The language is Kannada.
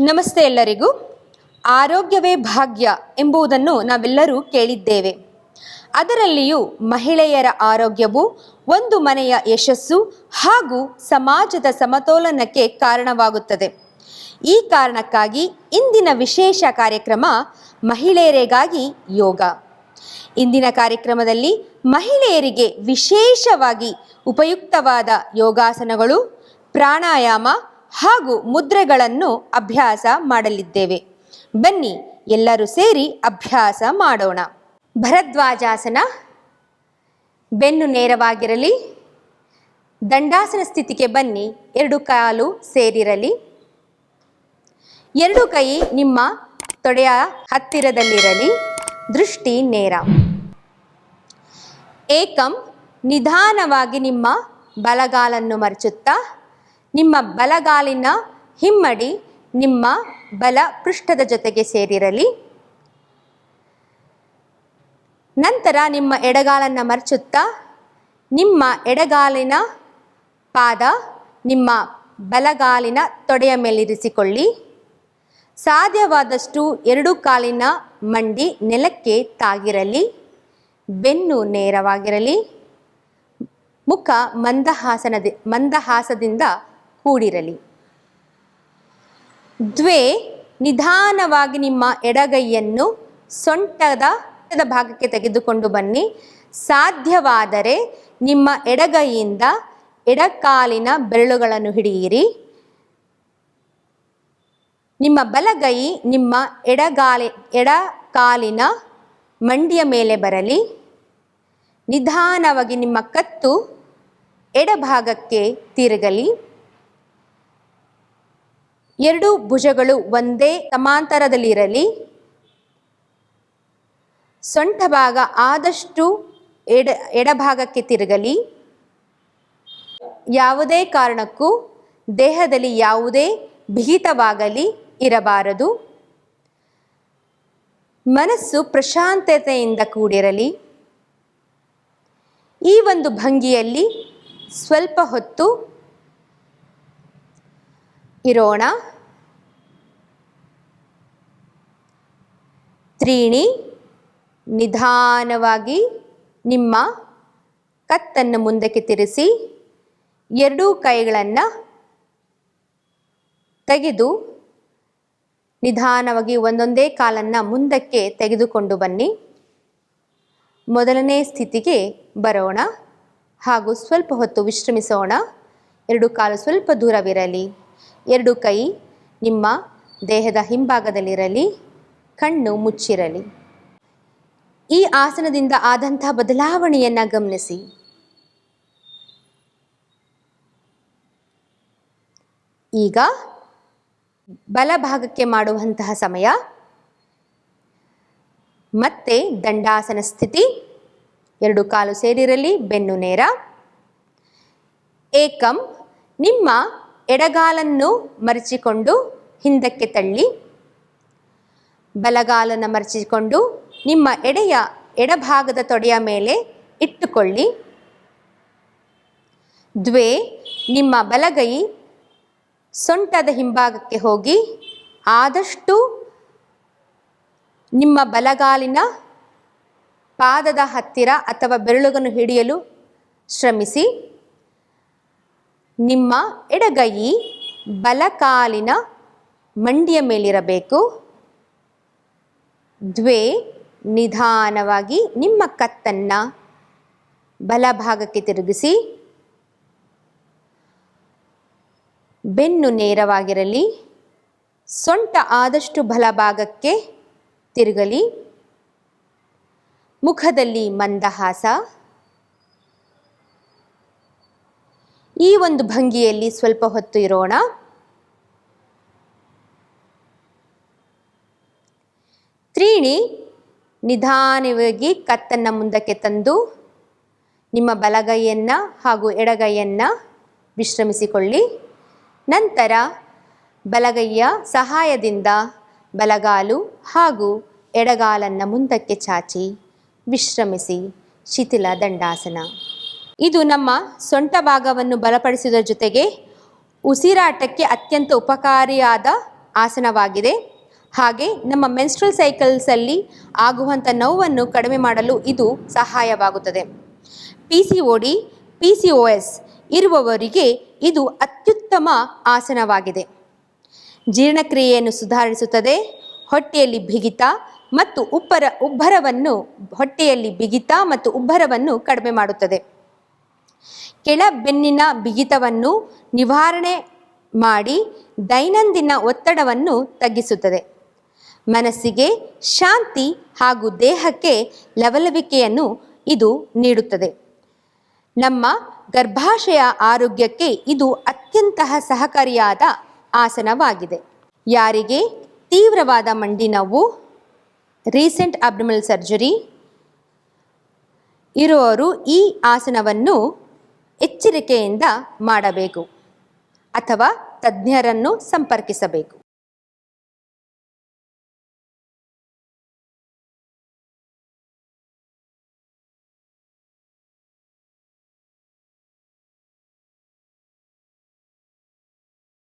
ನಮಸ್ತೆ ಎಲ್ಲರಿಗೂ. ಆರೋಗ್ಯವೇ ಭಾಗ್ಯ ಎಂಬುದನ್ನು ನಾವೆಲ್ಲರೂ ಕೇಳಿದ್ದೇವೆ. ಅದರಲ್ಲಿಯೂ ಮಹಿಳೆಯರ ಆರೋಗ್ಯವು ಒಂದು ಮನೆಯ ಯಶಸ್ಸು ಹಾಗೂ ಸಮಾಜದ ಸಮತೋಲನಕ್ಕೆ ಕಾರಣವಾಗುತ್ತದೆ. ಈ ಕಾರಣಕ್ಕಾಗಿ ಇಂದಿನ ವಿಶೇಷ ಕಾರ್ಯಕ್ರಮ ಮಹಿಳೆಯರಿಗಾಗಿ ಯೋಗ. ಇಂದಿನ ಕಾರ್ಯಕ್ರಮದಲ್ಲಿ ಮಹಿಳೆಯರಿಗೆ ವಿಶೇಷವಾಗಿ ಉಪಯುಕ್ತವಾದ ಯೋಗಾಸನಗಳು, ಪ್ರಾಣಾಯಾಮ ಹಾಗೂ ಮುದ್ರೆಗಳನ್ನು ಅಭ್ಯಾಸ ಮಾಡಲಿದ್ದೇವೆ. ಬನ್ನಿ ಎಲ್ಲರೂ ಸೇರಿ ಅಭ್ಯಾಸ ಮಾಡೋಣ. ಭರದ್ವಾಜಾಸನ. ಬೆನ್ನು ನೇರವಾಗಿರಲಿ. ದಂಡಾಸನ ಸ್ಥಿತಿಗೆ ಬನ್ನಿ. ಎರಡು ಕಾಲು ಸೇರಿರಲಿ. ಎರಡು ಕೈ ನಿಮ್ಮ ತೊಡೆಯ ಹತ್ತಿರದಲ್ಲಿರಲಿ. ದೃಷ್ಟಿ ನೇರ. ಏಕಂ. ನಿಧಾನವಾಗಿ ನಿಮ್ಮ ಬಲಗಾಲನ್ನು ಮರಚುತ್ತಾ ನಿಮ್ಮ ಬಲಗಾಲಿನ ಹಿಮ್ಮಡಿ ನಿಮ್ಮ ಬಲ ಪೃಷ್ಠದ ಜೊತೆಗೆ ಸೇರಿರಲಿ. ನಂತರ ನಿಮ್ಮ ಎಡಗಾಲನ್ನು ಮರಚುತ್ತಾ ನಿಮ್ಮ ಎಡಗಾಲಿನ ಪಾದ ನಿಮ್ಮ ಬಲಗಾಲಿನ ತೊಡೆಯ ಮೇಲಿರಿಸಿಕೊಳ್ಳಿ. ಸಾಧ್ಯವಾದಷ್ಟು ಎರಡು ಕಾಲಿನ ಮಂಡಿ ನೆಲಕ್ಕೆ ತಾಗಿರಲಿ. ಬೆನ್ನು ನೇರವಾಗಿರಲಿ. ಮುಖ ಮಂದಹಾಸದಿಂದ ಕೂಡಿರಲಿ. ದ್ವೇ. ನಿಧಾನವಾಗಿ ನಿಮ್ಮ ಎಡಗೈಯನ್ನು ಸೊಂಟದ ಭಾಗಕ್ಕೆ ತೆಗೆದುಕೊಂಡು ಬನ್ನಿ. ಸಾಧ್ಯವಾದರೆ ನಿಮ್ಮ ಎಡಗೈಯಿಂದ ಎಡಕಾಲಿನ ಬೆರಳುಗಳನ್ನು ಹಿಡಿಯಿರಿ. ನಿಮ್ಮ ಬಲಗೈ ನಿಮ್ಮ ಎಡಕಾಲಿನ ಮಂಡಿಯ ಮೇಲೆ ಬರಲಿ. ನಿಧಾನವಾಗಿ ನಿಮ್ಮ ಕತ್ತು ಎಡಭಾಗಕ್ಕೆ ತಿರುಗಲಿ. ಎರಡು ಭುಜಗಳು ಒಂದೇ ಸಮಾಂತರದಲ್ಲಿರಲಿ. ಸೊಂಟ ಭಾಗ ಆದಷ್ಟು ಎಡಭಾಗಕ್ಕೆ ತಿರುಗಲಿ. ಯಾವುದೇ ಕಾರಣಕ್ಕೂ ದೇಹದಲ್ಲಿ ಯಾವುದೇ ಬಿಗಿತವಾಗಲಿ ಇರಬಾರದು. ಮನಸ್ಸು ಪ್ರಶಾಂತತೆಯಿಂದ ಕೂಡಿರಲಿ. ಈ ಒಂದು ಭಂಗಿಯಲ್ಲಿ ಸ್ವಲ್ಪ ಹೊತ್ತು ಇರೋಣ. ತ್ರೀಣಿ. ನಿಧಾನವಾಗಿ ನಿಮ್ಮ ಕತ್ತನ್ನು ಮುಂದಕ್ಕೆ ತಿರುಗಿಸಿ ಎರಡೂ ಕೈಗಳನ್ನು ತೆಗೆದು ನಿಧಾನವಾಗಿ ಒಂದೊಂದೇ ಕಾಲನ್ನು ಮುಂದಕ್ಕೆ ತೆಗೆದುಕೊಂಡು ಬನ್ನಿ. ಮೊದಲನೇ ಸ್ಥಿತಿಗೆ ಬರೋಣ ಹಾಗೂ ಸ್ವಲ್ಪ ಹೊತ್ತು ವಿಶ್ರಮಿಸೋಣ. ಎರಡು ಕಾಲು ಸ್ವಲ್ಪ ದೂರವಿರಲಿ. ಎರಡು ಕೈ ನಿಮ್ಮ ದೇಹದ ಹಿಂಭಾಗದಲ್ಲಿರಲಿ. ಕಣ್ಣು ಮುಚ್ಚಿರಲಿ. ಈ ಆಸನದಿಂದ ಆದಂಥ ಬದಲಾವಣೆಯನ್ನು ಗಮನಿಸಿ. ಈಗ ಬಲಭಾಗಕ್ಕೆ ಮಾಡುವಂತಹ ಸಮಯ. ಮತ್ತೆ ದಂಡಾಸನ ಸ್ಥಿತಿ. ಎರಡು ಕಾಲು ಸೇರಿರಲಿ. ಬೆನ್ನು ನೇರ. ಏಕಂ. ನಿಮ್ಮ ಎಡಗಾಲನ್ನು ಮರಚಿಕೊಂಡು ಹಿಂದಕ್ಕೆ ತಳ್ಳಿ. ಬಲಗಾಲನ್ನು ಮರಚಿಕೊಂಡು ನಿಮ್ಮ ಎಡಭಾಗದ ತೊಡೆಯ ಮೇಲೆ ಇಟ್ಟುಕೊಳ್ಳಿ. ದ್ವೇ. ನಿಮ್ಮ ಬಲಗೈ ಸೊಂಟದ ಹಿಂಭಾಗಕ್ಕೆ ಹೋಗಿ ಆದಷ್ಟು ನಿಮ್ಮ ಬಲಗಾಲಿನ ಪಾದದ ಹತ್ತಿರ ಅಥವಾ ಬೆರಳುಗಳನ್ನು ಹಿಡಿಯಲು ಶ್ರಮಿಸಿ. ನಿಮ್ಮ ಎಡಗೈ ಬಲಕಾಲಿನ ಮಂಡಿಯ ಮೇಲಿರಬೇಕು. ದ್ವೇ. ನಿಧಾನವಾಗಿ ನಿಮ್ಮ ಕತ್ತನ್ನು ಬಲಭಾಗಕ್ಕೆ ತಿರುಗಿಸಿ. ಬೆನ್ನು ನೇರವಾಗಿರಲಿ. ಸೊಂಟ ಆದಷ್ಟು ಬಲಭಾಗಕ್ಕೆ ತಿರುಗಲಿ. ಮುಖದಲ್ಲಿ ಮಂದಹಾಸ. ಈ ಒಂದು ಭಂಗಿಯಲ್ಲಿ ಸ್ವಲ್ಪ ಹೊತ್ತು ಇರೋಣ. ತ್ರೀಣಿ. ನಿಧಾನವಾಗಿ ಕತ್ತನ್ನು ಮುಂದಕ್ಕೆ ತಂದು ನಿಮ್ಮ ಬಲಗೈಯನ್ನು ಹಾಗೂ ಎಡಗೈಯನ್ನು ವಿಶ್ರಮಿಸಿಕೊಳ್ಳಿ. ನಂತರ ಬಲಗೈಯ ಸಹಾಯದಿಂದ ಬಲಗಾಲು ಹಾಗೂ ಎಡಗಾಲನ್ನು ಮುಂದಕ್ಕೆ ಚಾಚಿ ವಿಶ್ರಮಿಸಿ. ಶಿಥಿಲ ದಂಡಾಸನ. ಇದು ನಮ್ಮ ಸೊಂಟ ಭಾಗವನ್ನು ಬಲಪಡಿಸುವುದರ ಜೊತೆಗೆ ಉಸಿರಾಟಕ್ಕೆ ಅತ್ಯಂತ ಉಪಕಾರಿಯಾದ ಆಸನವಾಗಿದೆ. ಹಾಗೆ ನಮ್ಮ ಮೆನ್ಸ್ಟ್ರಲ್ ಸೈಕಲ್ಸಲ್ಲಿ ಆಗುವಂಥ ನೋವನ್ನು ಕಡಿಮೆ ಮಾಡಲು ಇದು ಸಹಾಯವಾಗುತ್ತದೆ. PCOD, PCOS ಇರುವವರಿಗೆ ಇದು ಅತ್ಯುತ್ತಮ ಆಸನವಾಗಿದೆ. ಜೀರ್ಣಕ್ರಿಯೆಯನ್ನು ಸುಧಾರಿಸುತ್ತದೆ. ಹೊಟ್ಟೆಯಲ್ಲಿ ಬಿಗಿತ ಮತ್ತು ಉಬ್ಬರವನ್ನು ಕಡಿಮೆ ಮಾಡುತ್ತದೆ. ಕೆಳ ಬೆನ್ನಿನ ಬಿಗಿತವನ್ನು ನಿವಾರಣೆ ಮಾಡಿ ದೈನಂದಿನ ಒತ್ತಡವನ್ನು ತಗ್ಗಿಸುತ್ತದೆ. ಮನಸ್ಸಿಗೆ ಶಾಂತಿ ಹಾಗೂ ದೇಹಕ್ಕೆ ಲವಲವಿಕೆಯನ್ನು ಇದು ನೀಡುತ್ತದೆ. ನಮ್ಮ ಗರ್ಭಾಶಯ ಆರೋಗ್ಯಕ್ಕೆ ಇದು ಅತ್ಯಂತ ಸಹಕಾರಿಯಾದ ಆಸನವಾಗಿದೆ. ಯಾರಿಗೆ ತೀವ್ರವಾದ ಮಂಡಿ ನೋವು, ರೀಸೆಂಟ್ ಅಬ್ಡಮಿನಲ್ ಸರ್ಜರಿ ಇರುವವರು ಈ ಆಸನವನ್ನು ಎಚ್ಚರಿಕೆಯಿಂದ ಮಾಡಬೇಕು ಅಥವಾ ತಜ್ಞರನ್ನು ಸಂಪರ್ಕಿಸಬೇಕು.